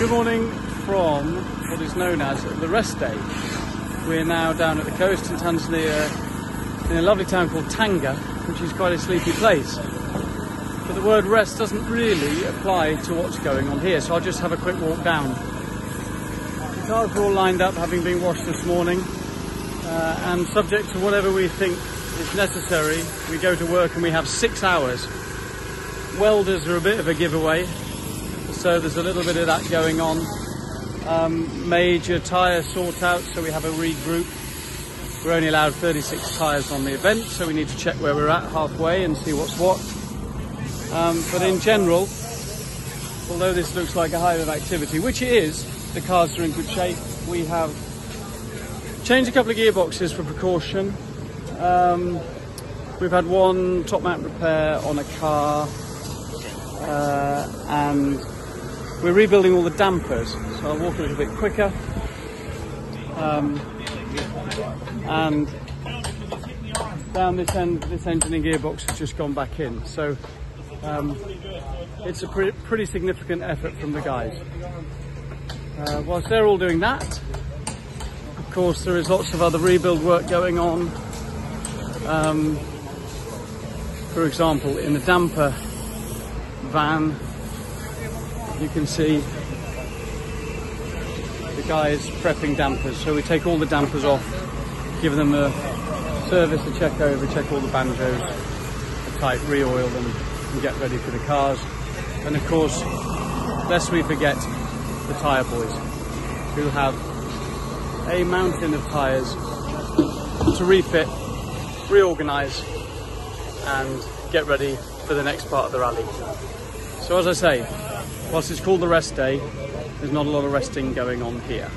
Good morning from what is known as the rest day. We're now down at the coast in Tanzania in a lovely town called Tanga, which is quite a sleepy place. But the word rest doesn't really apply to what's going on here, so I'll just have a quick walk down. The cars are all lined up, having been washed this morning, and subject to whatever we think is necessary, we go to work and we have 6 hours. Welders are a bit of a giveaway, so there's a little bit of that going on. Major tyre sort out, so we have a regroup. We're only allowed 36 tyres on the event, so we need to check where we're at halfway and see what's what. But in general, although this looks like a hive of activity, which it is, the cars are in good shape. We have changed a couple of gearboxes for precaution. We've had one top mount repair on a car, and we're rebuilding all the dampers, so I'll walk a little bit quicker. And down this end, this engine and gearbox has just gone back in, so it's a pretty significant effort from the guys. Whilst they're all doing that, of course there is lots of other rebuild work going on. For example, in the damper van, you can see the guys prepping dampers. So we take all the dampers off, give them a service, a check over, check all the banjos, a tight re-oil them, and get ready for the cars. And of course, lest we forget the tyre boys, who have a mountain of tyres to refit, reorganise and get ready for the next part of the rally. So as I say, whilst it's called the rest day, there's not a lot of resting going on here.